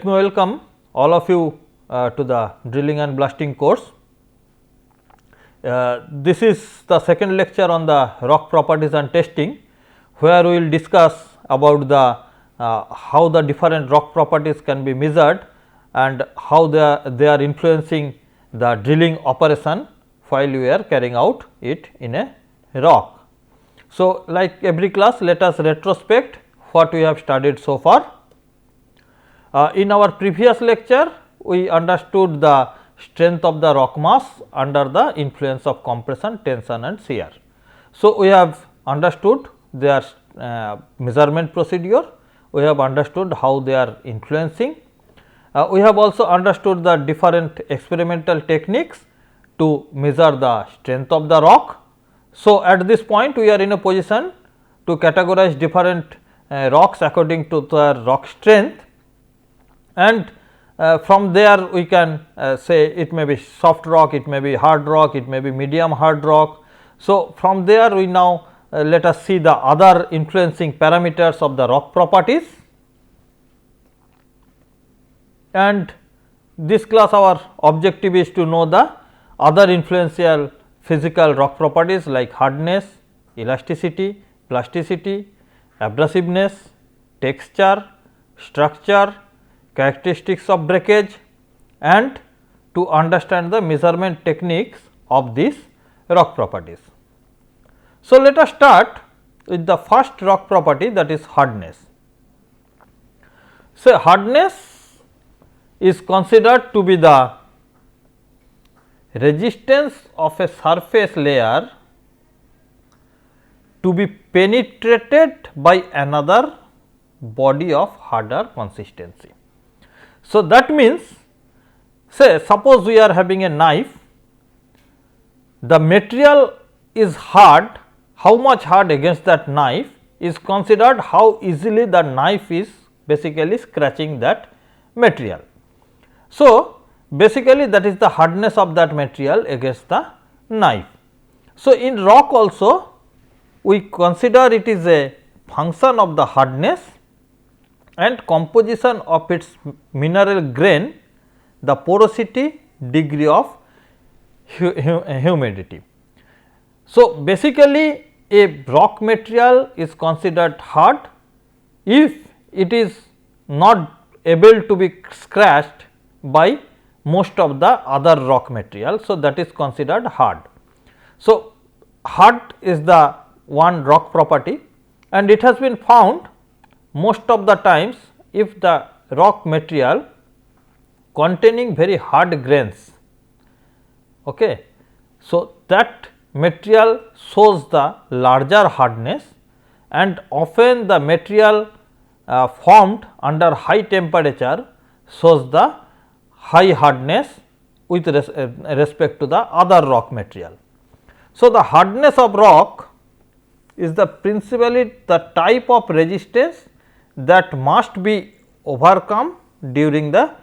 me welcome all of you to the drilling and blasting course. This is the second lecture on the rock properties and testing, where we will discuss about the how the different rock properties can be measured and how they are influencing the drilling operation while we are carrying out it in a rock. So, like every class, let us retrospect what we have studied so far. In our previous lecture, we understood the strength of the rock mass under the influence of compression, tension and shear. So, we have understood their measurement procedure, we have understood how they are influencing. We have also understood the different experimental techniques to measure the strength of the rock. So, at this point we are in a position to categorize different rocks according to their rock strength, and from there we can say it may be soft rock, it may be hard rock, it may be medium hard rock. So, from there we now let us see the other influencing parameters of the rock properties, and this class our objective is to know the other influential physical rock properties like hardness, elasticity, plasticity, abrasiveness, texture, structure, characteristics of breakage, and to understand the measurement techniques of these rock properties. So, let us start with the first rock property, that is hardness. So, hardness is considered to be the resistance of a surface layer to be penetrated by another body of harder consistency. So, that means, say suppose we are having a knife, the material is hard, how much hard against that knife is considered how easily the knife is basically scratching that material. So, basically that is the hardness of that material against the knife. So, in rock also we consider it is a function of the hardness and composition of its mineral grain, the porosity, degree of humidity. So, basically a rock material is considered hard if it is not able to be scratched by most of the other rock material. So, that is considered hard. So, hard is the one rock property, and it has been found most of the times if the rock material containing very hard grains. Okay. So, that material shows the larger hardness, and often the material formed under high temperature shows the high hardness with respect to the other rock material. So, the hardness of rock is the principally the type of resistance that must be overcome during the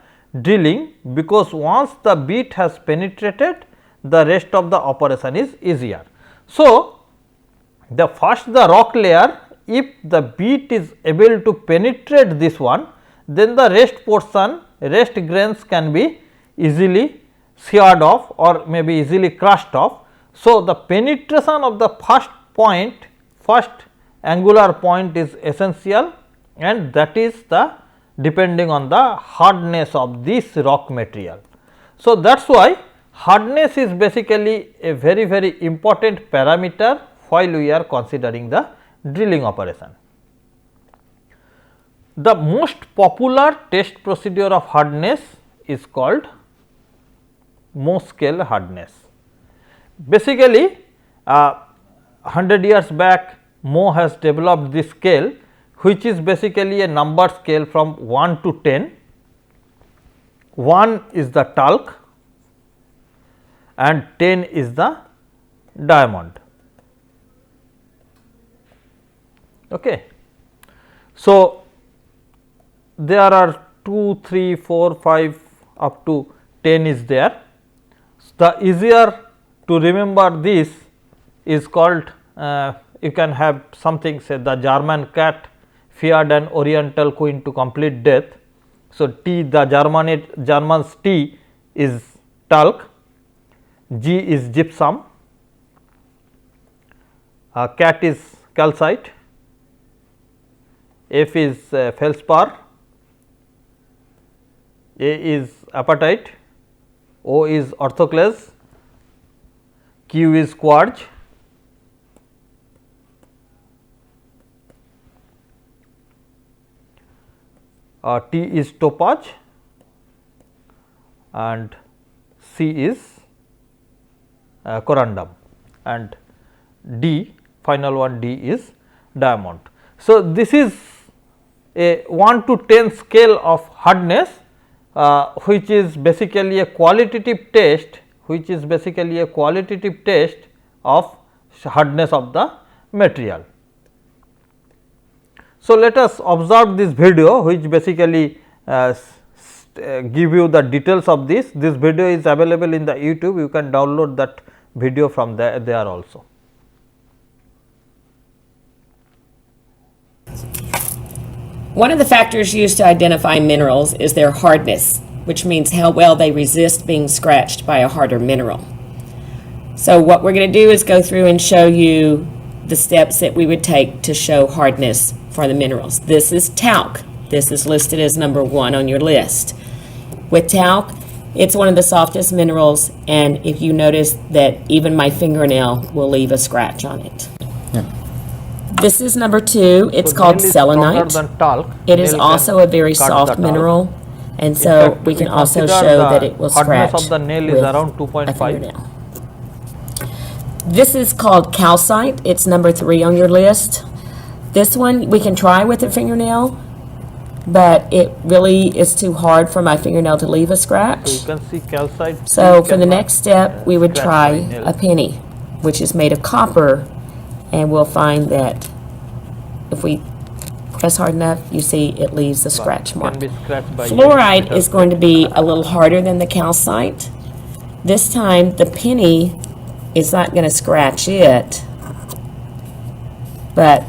drilling, because once the bit has penetrated, the rest of the operation is easier. So, the rock layer, if the bit is able to penetrate this one, then the rest grains can be easily sheared off or may be easily crushed off. So, the penetration of the first angular point is essential, and that is the depending on the hardness of this rock material. So, that is why hardness is basically a very important parameter while we are considering the drilling operation. The most popular test procedure of hardness is called Mohs scale hardness. Basically 100 years back Mohs has developed this scale, which is basically a number scale from 1 to 10. 1 is the talc and 10 is the diamond. Okay. So, there are 2, 3, 4, 5 up to 10 is there. The easier to remember this is called you can have something, say the German cat feared an oriental queen to complete death. So, T, the German's T is talc, G is gypsum, cat is calcite, F is feldspar, A is apatite, O is orthoclase, Q is quartz, T is topaz, and C is corundum, and D, final one, D is diamond. So, this is a 1 to 10 scale of hardness, which is basically a qualitative test, of hardness of the material. So, let us observe this video, which basically give you the details of this. This video is available in the YouTube, you can download that video from there also. One of the factors used to identify minerals is their hardness, which means how well they resist being scratched by a harder mineral. So what we're going to do is go through and show you the steps that we would take to show hardness for the minerals. This is talc. This is listed as number 1 on your list. With talc, it's one of the softest minerals, and if you notice that even my fingernail will leave a scratch on it. This is number 2. It's called selenite. It is also a very soft mineral, and so we can also show that it will scratch of the nail is around 2.5. This is called calcite. It's number 3 on your list. This one we can try with a fingernail, but it really is too hard for my fingernail to leave a scratch. So, you can see calcite. So for the next step, we would try a penny, which is made of copper, and we'll find that if we press hard enough, you see it leaves a scratch mark. Fluorite is going to be a little harder than the calcite. This time the penny is not going to scratch it, but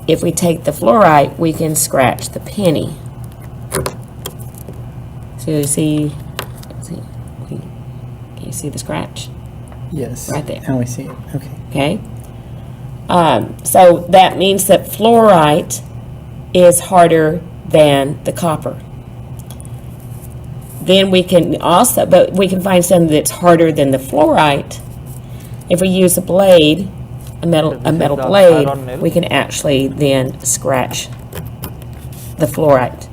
if we take the fluorite, we can scratch the penny. So you see, can you see the scratch? Yes. Right there. Now we see it. Okay. Okay. So that means that fluorite is harder than the copper. Then we can also, but we can find something that's harder than the fluorite. If we use a blade, a metal blade, we can actually then scratch the fluorite.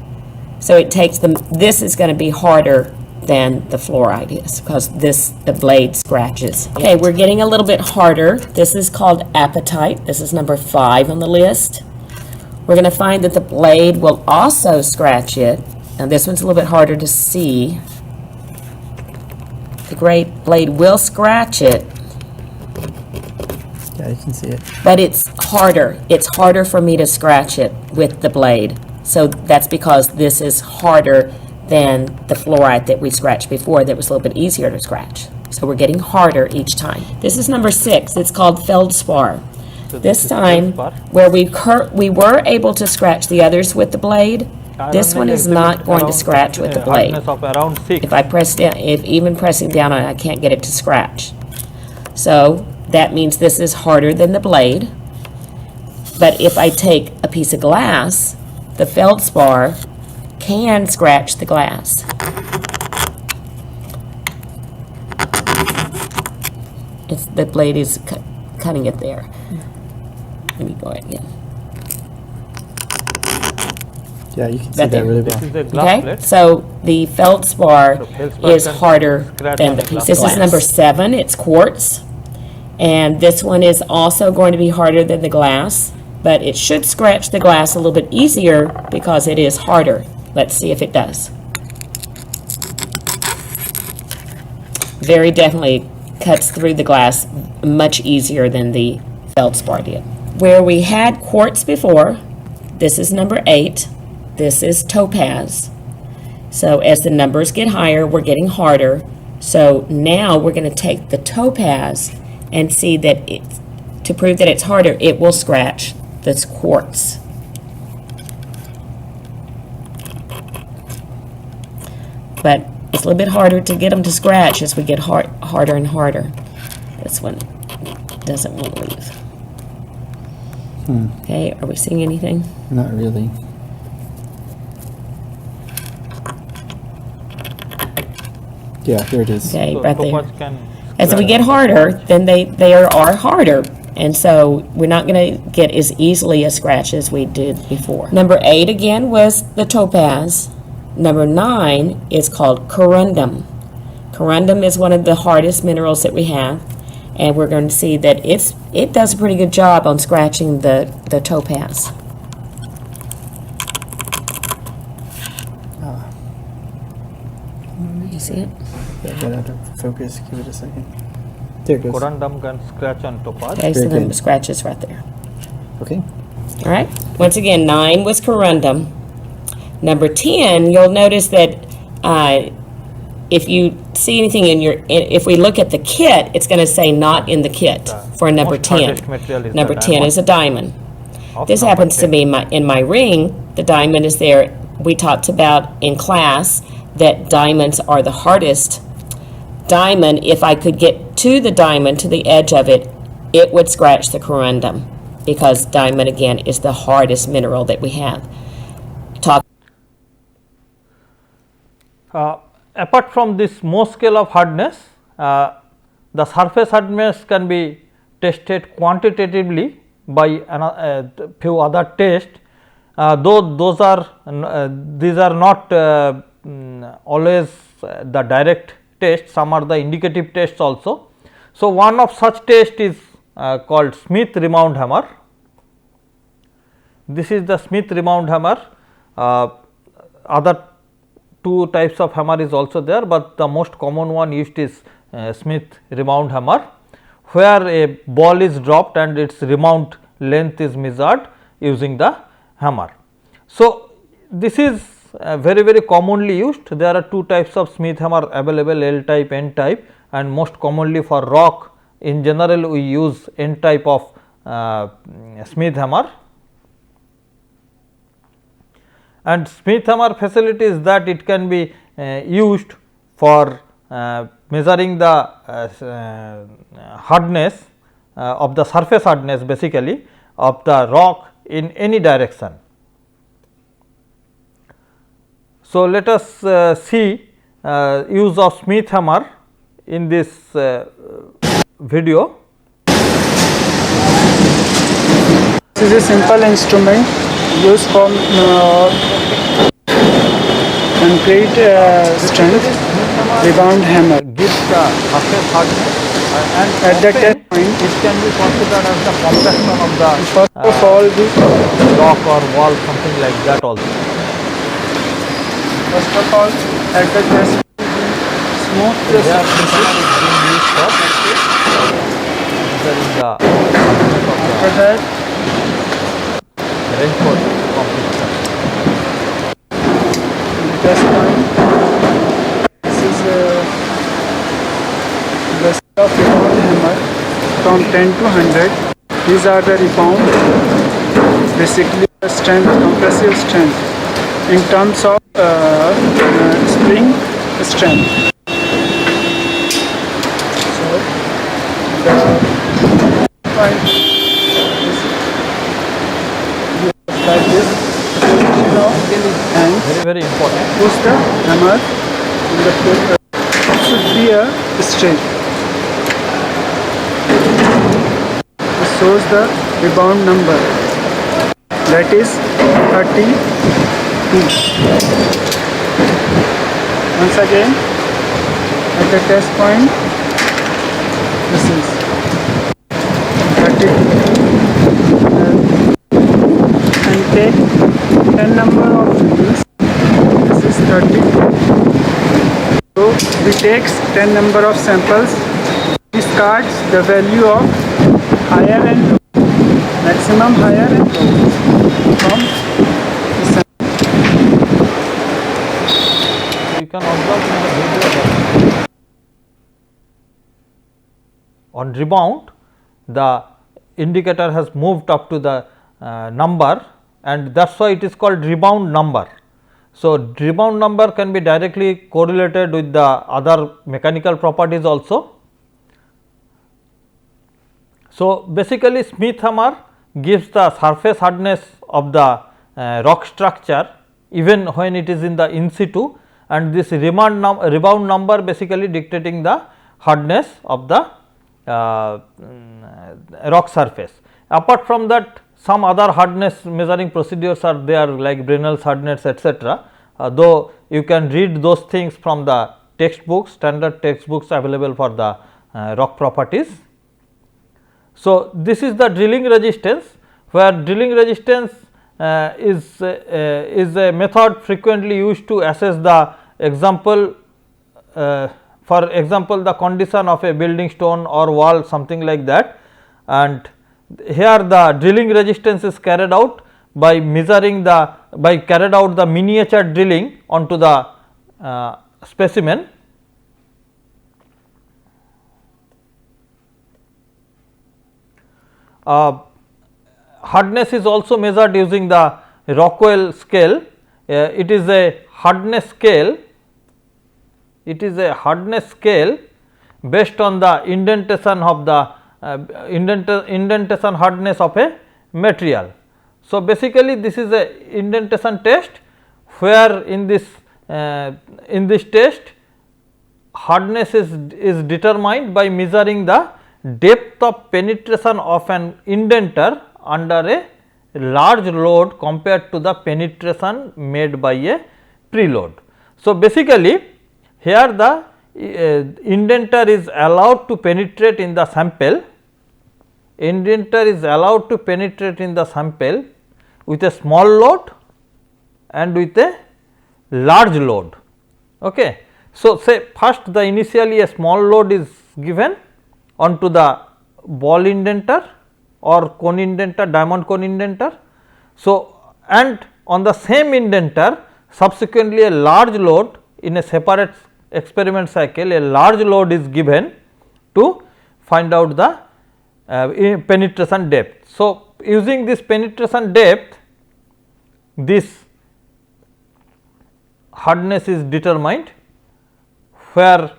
So it takes this is going to be harder than the fluorite is, because the blade scratches. Okay, we're getting a little bit harder. This is called apatite. This is number 5 on the list. We're going to find that the blade will also scratch it. Now this one's a little bit harder to see. The great blade will scratch it. Yeah, you can see it. But it's harder. It's harder for me to scratch it with the blade. So that's because this is harder than the fluorite that we scratched before that was a little bit easier to scratch. So we're getting harder each time. This is number 6. It's called feldspar. So this time, where we were able to scratch the others with the blade, this one is not going to scratch with the blade. Of around 6. If I press down, if even pressing down on it, I can't get it to scratch. So that means this is harder than the blade. But if I take a piece of glass, the feldspar can scratch the glass. The blade is cutting it there. Let me go ahead again. Yeah, you can see that really well. This is a glass Okay, plate. so the feldspar feldspar is can harder scratch than on the a piece. glass This is glass. number 7. It's quartz, and this one is also going to be harder than the glass, but it should scratch the glass a little bit easier because it is harder. Let's see if it does. Very definitely cuts through the glass much easier than the feldspar did. Where we had quartz before, this is number 8. This is topaz. So as the numbers get higher, we're getting harder. So now we're going to take the topaz and see that to prove that it's harder, it will scratch this quartz. but it's a little bit harder to get them to scratch as we get harder and harder. This one doesn't want to leave. Okay, are we seeing anything? Not really. Yeah, there it is. Okay, So right there. topaz can As we get harder, then they are harder. And so we're not going to get as easily a scratch as we did before. Number 8 again was the topaz. Number 9 is called corundum. Corundum is one of the hardest minerals that we have. And we're going to see that it does a pretty good job on scratching the topaz. You see it? Yeah, got out of focus. Give it a second. There it goes. corundum can scratch on topaz. Okay, so Very then good. the scratches right there. Okay. All right. Once again, 9 was corundum. Number 10, you'll notice that if you see anything if we look at the kit, it's going to say not in the kit for number most 10. hardest material is Number the 10 diamond is a diamond. of This number happens to 10. be in my ring. The diamond is there. We talked about in class that diamonds are the hardest. Diamond, if I could get to the diamond, to the edge of it, it would scratch the corundum, because diamond, again, is the hardest mineral that we have. Apart from this Mohs scale of hardness, the surface hardness can be tested quantitatively by a few other tests, though those are these are not always the direct test, some are the indicative tests also. So, one of such test is called Smith rebound hammer. This is the Smith rebound hammer. Other two types of hammer is also there, but the most common one used is Smith rebound hammer, where a ball is dropped and its rebound length is measured using the hammer. So, this is very commonly used. There are two types of Smith hammer available, L type, N type, and most commonly for rock in general we use N type of Smith hammer. And Smith hammer facility is that it can be used for measuring the hardness of the surface hardness, basically of the rock in any direction. So, let us see use of Smith hammer in this video. This is a simple instrument used for concrete strength rebound hammer. Gives the surface hardness and At that often point, it can be considered as the compaction of the first of all, the rock or wall, something like that also. first of all at the test smooth the Here this is being used for measuring the after that reinforced concrete structure. test point. This is the scale of rebound hammer from 10 to 100. These are the rebound, basically the strength, compressive strength in terms of spring strength. So the point is like this. Position of hands. Very important. Push the hammer in the foot. It should be a straight. It shows the rebound number, that is 32. Once again at the test point, this is 32 and take 10 number of reels. This is 30. So we takes 10 number of samples, discards the value of higher and low, maximum higher and low from the sample. You can observe in the video that on rebound the indicator has moved up to the number, and that is why it is called rebound number. So, rebound number can be directly correlated with the other mechanical properties also. So, basically Smith hammer gives the surface hardness of the rock structure even when it is in the in situ, and this rebound number basically dictating the hardness of the rock surface. Apart from that, some other hardness measuring procedures are there like Brenel's hardness, etc. Though you can read those things from the textbooks, standard textbooks available for the rock properties. So, this is the drilling resistance, where drilling resistance is a method frequently used to assess the example, for example, the condition of a building stone or wall, something like that, and here the drilling resistance is carried out by measuring carried out the miniature drilling onto the specimen. Hardness is also measured using the Rockwell scale. It is a hardness scale. It is a hardness scale based on the indentation of the indentation hardness of a material. So, basically this is a indentation test, where in this test hardness is determined by measuring the depth of penetration of an indenter under a large load compared to the penetration made by a preload. So, basically here the indenter is allowed to penetrate in the sample, indenter is allowed to penetrate in the sample with a small load and with a large load. Okay. So, say first the initially a small load is given onto the ball indenter or cone indenter, diamond cone indenter. So, and on the same indenter subsequently a large load in a separate experiment cycle, a large load is given to find out the penetration depth. So, using this penetration depth, this hardness is determined, where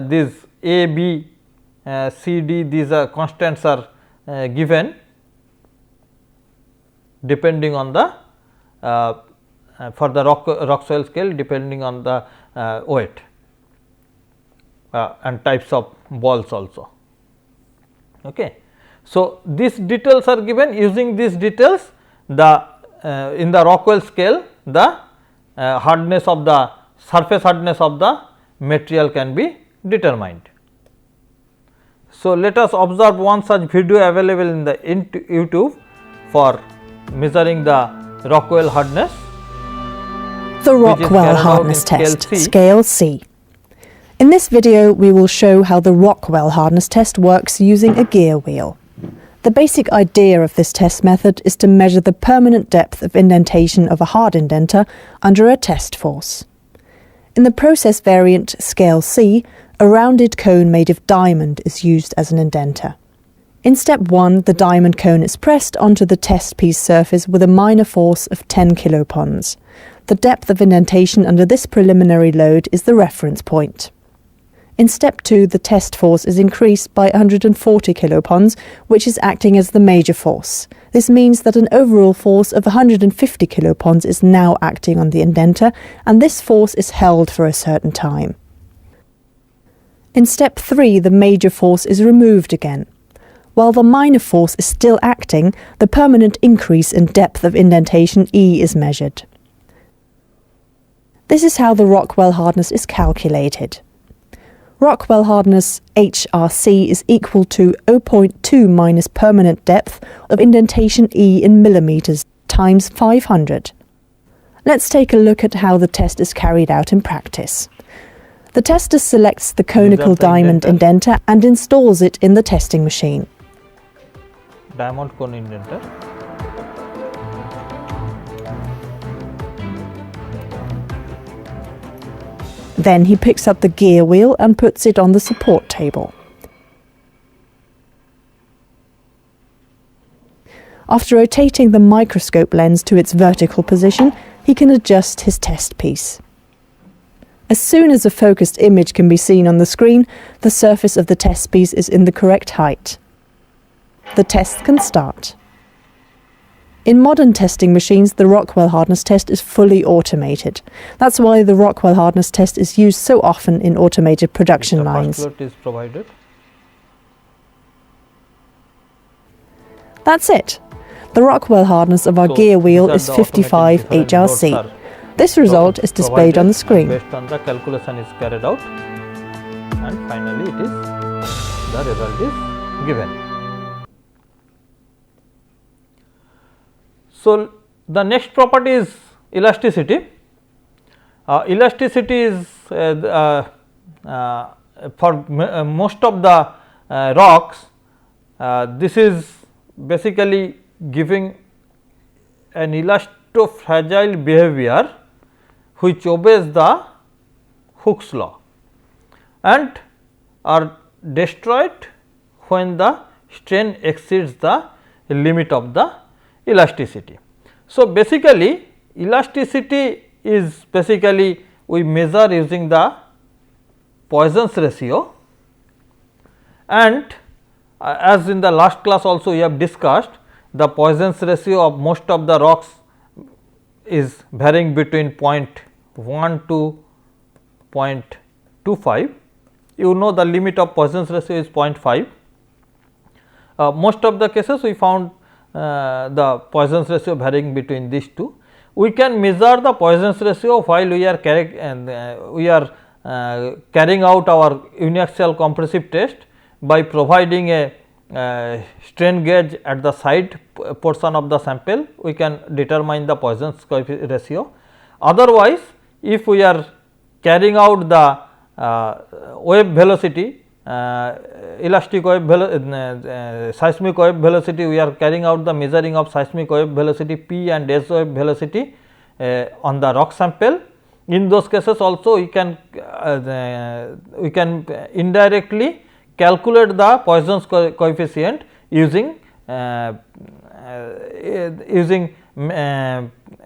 these A, B, C, D, these are constants are given depending on the for the rock soil scale, depending on the weight and types of balls also. Okay. So, these details are given. Using these details, the in the Rockwell scale, the hardness of the surface hardness of the material can be determined. So, let us observe one such video available in the YouTube for measuring the Rockwell hardness. The Rockwell hardness test, scale C. In this video, we will show how the Rockwell hardness test works using a gear wheel. The basic idea of this test method is to measure the permanent depth of indentation of a hard indenter under a test force. In the process variant scale C, a rounded cone made of diamond is used as an indenter. In step 1, the diamond cone is pressed onto the test piece surface with a minor force of 10 kilopons. The depth of indentation under this preliminary load is the reference point. In step 2, the test force is increased by 140 kilopons, which is acting as the major force. This means that an overall force of 150 kilopons is now acting on the indenter, and this force is held for a certain time. In step 3, the major force is removed again. While the minor force is still acting, the permanent increase in depth of indentation E is measured. This is how the Rockwell hardness is calculated. Rockwell hardness HRC is equal to 0.2 minus permanent depth of indentation E in millimeters times 500. Let's take a look at how the test is carried out in practice. The tester selects the conical diamond indenter and installs it in the testing machine. Diamond cone indenter. Then he picks up the gear wheel and puts it on the support table. After rotating the microscope lens to its vertical position, he can adjust his test piece. As soon as a focused image can be seen on the screen, the surface of the test piece is in the correct height. The test can start. In modern testing machines, the Rockwell hardness test is fully automated. That's why the Rockwell hardness test is used so often in automated production lines. Is provided. That's it. The Rockwell hardness of our gear wheel is 55 HRC. This result is displayed on the screen. Based on the calculation is carried out, and finally it is the result is given. So, the next property is elasticity. Elasticity is for most of the rocks, this is basically giving an elastofragile behavior which obeys the Hooke's law and are destroyed when the strain exceeds the limit of the elasticity. So, basically elasticity is basically we measure using the Poisson's ratio, and as in the last class also we have discussed, the Poisson's ratio of most of the rocks is varying between 0.1 to 0.25. You know the limit of Poisson's ratio is 0.5. Most of the cases we found the Poisson's ratio varying between these two. We can measure the Poisson's ratio while we are carrying out our uniaxial compressive test by providing a strain gauge at the side portion of the sample. We can determine the Poisson's ratio. Otherwise, if we are carrying out the wave velocity, elastic wave seismic wave velocity, we are carrying out the measuring of seismic wave velocity P and S wave velocity on the rock sample. In those cases also we can indirectly calculate the Poisson's coefficient using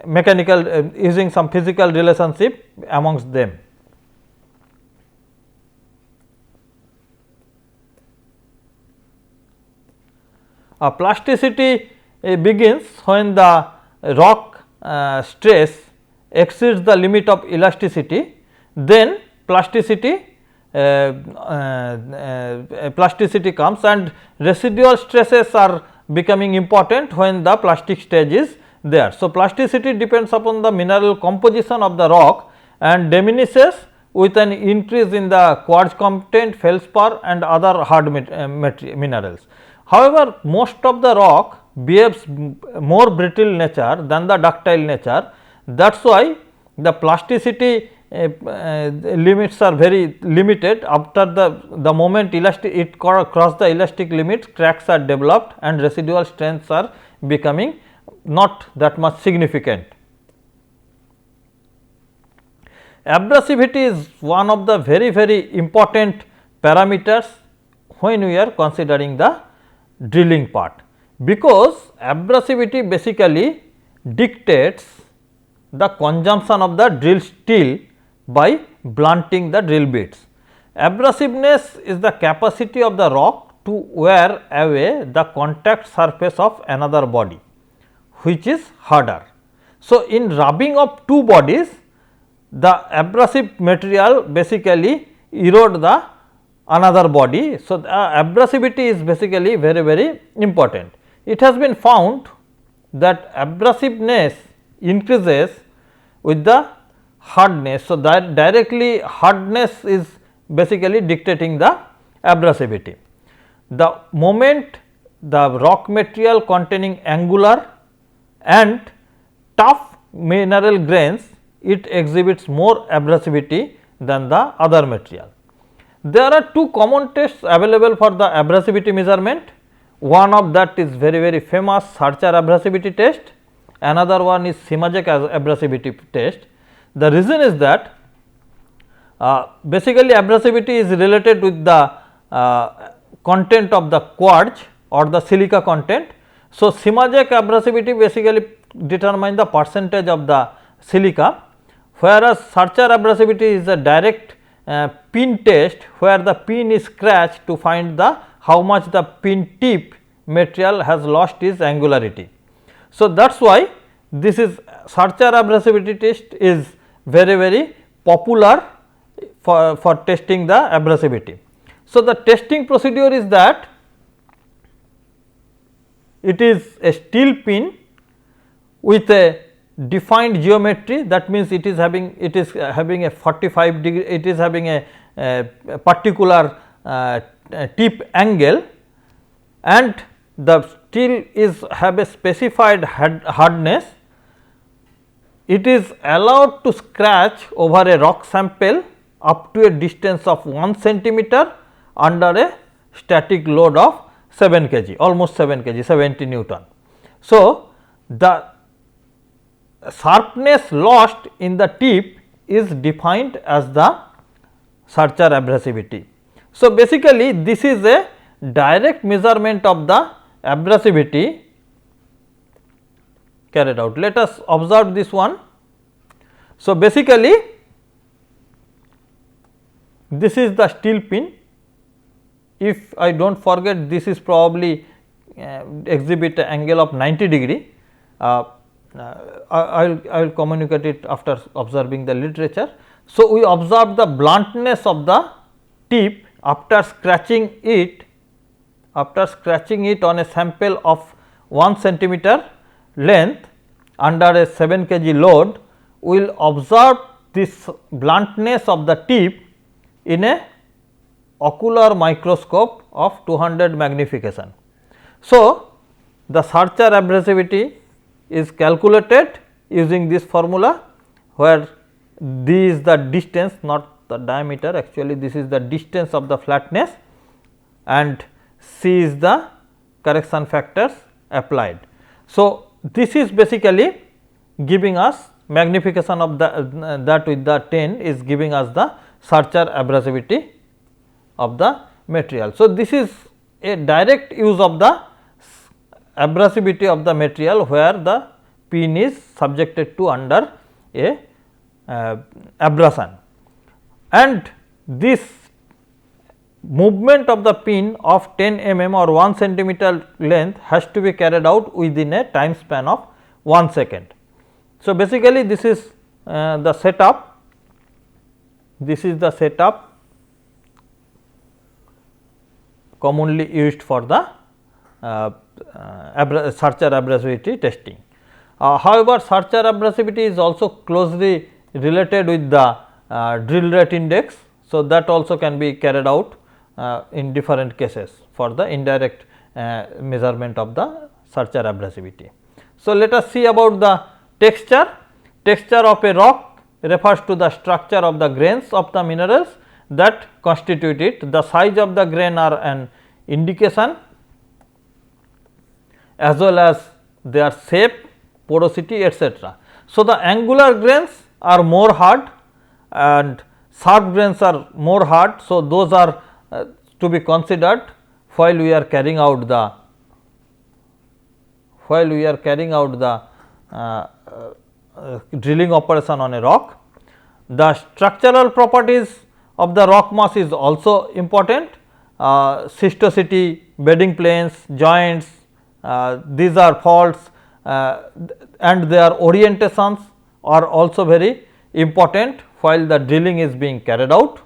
mechanical using some physical relationship amongst them. Plasticity begins when the rock stress exceeds the limit of elasticity, then plasticity comes, and residual stresses are becoming important when the plastic stage is there. So, plasticity depends upon the mineral composition of the rock and diminishes with an increase in the quartz content, feldspar and other hard minerals. However, most of the rock behaves more brittle nature than the ductile nature. That is why the plasticity limits are very limited. After the moment it cross the elastic limits, cracks are developed and residual strengths are becoming not that much significant. Abrasivity is one of the very important parameters when we are considering the drilling part, because abrasivity basically dictates the consumption of the drill steel by blunting the drill bits. Abrasiveness is the capacity of the rock to wear away the contact surface of another body which is harder. So, in rubbing of two bodies, the abrasive material basically erode the another body. So, the abrasivity is basically very important. It has been found that abrasiveness increases with the hardness. So, that directly hardness is basically dictating the abrasivity. The moment the rock material containing angular and tough mineral grains, it exhibits more abrasivity than the other material. There are two common tests available for the abrasivity measurement. One of that is very famous Searcher abrasivity test, another one is Simajek abrasivity test. The reason is that basically abrasivity is related with the content of the quartz or the silica content. So, Simajek abrasivity basically determine the percentage of the silica, whereas Searcher abrasivity is a direct pin test where the pin is scratched to find the how much the pin tip material has lost its angularity. So, that is why this is Searcher abrasivity test is very popular for testing the abrasivity. So, the testing procedure is that it is a steel pin with a defined geometry, that means it is having a 45 degree, it is having a particular tip angle, and the steel is have a specified hardness. It is allowed to scratch over a rock sample up to a distance of 1 centimeter under a static load of 7 kg, almost 7 kg, 70 Newton. So, the sharpness lost in the tip is defined as the Searcher abrasivity. So, basically this is a direct measurement of the abrasivity carried out. Let us observe this one. So, basically this is the steel pin. If I do not forget, this is probably exhibit an angle of 90 degree. I will communicate it after observing the literature. So, we observe the bluntness of the tip after scratching it on a sample of 1 centimeter length under a 7 kg load. We will observe this bluntness of the tip in a ocular microscope of 200 magnification. So, the Searcher abrasivity is calculated using this formula, where d is the distance, not the diameter, actually this is the distance of the flatness, and c is the correction factors applied. So, this is basically giving us magnification of that with the 10 is giving us the Searcher abrasivity of the material. So, this is a direct use of the abrasivity of the material where the pin is subjected to under a abrasion, and this movement of the pin of 10 mm or 1 centimeter length has to be carried out within a time span of 1 second. So, basically this is the setup, this is the setup commonly used for the Searcher abrasivity testing. However, Searcher abrasivity is also closely related with the drill rate index. So, that also can be carried out in different cases for the indirect measurement of the Searcher abrasivity. So, let us see about the texture. Texture of a rock refers to the structure of the grains of the minerals that constitute it. The size of the grain are an indication as well as their shape, porosity, etc. So, the angular grains are more hard and sharp grains are more hard. So, those are to be considered while we are carrying out the drilling operation on a rock. The structural properties of the rock mass is also important. Schistosity, bedding planes, joints, these are faults and their orientations are also very important while the drilling is being carried out.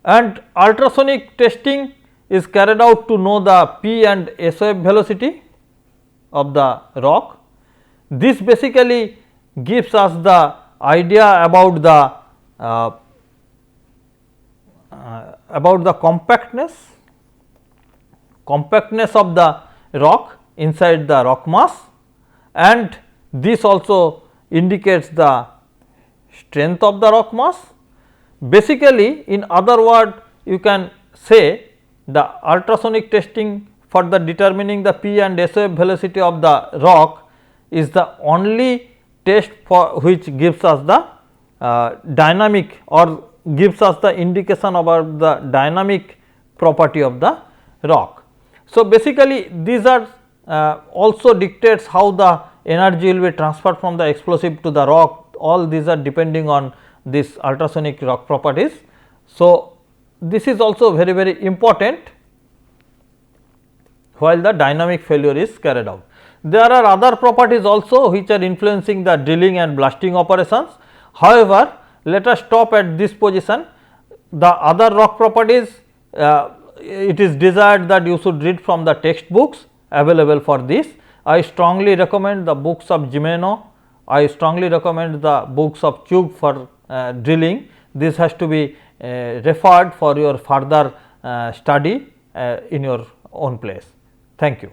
And ultrasonic testing is carried out to know the P and S wave velocity of the rock. This basically gives us the idea about the compactness of the rock inside the rock mass, and this also indicates the strength of the rock mass. Basically, in other words, you can say the ultrasonic testing for the determining the P and S wave velocity of the rock is the only test for which gives us the dynamic or gives us the indication about the dynamic property of the rock. So, basically these are also dictates how the energy will be transferred from the explosive to the rock, all these are depending on this ultrasonic rock properties. So, this is also very important while the dynamic failure is carried out. There are other properties also which are influencing the drilling and blasting operations. However, let us stop at this position. The other rock properties, it is desired that you should read from the textbooks available for this. I strongly recommend the books of Gimeno, I strongly recommend the books of Chugh for drilling. This has to be referred for your further study in your own place. Thank you.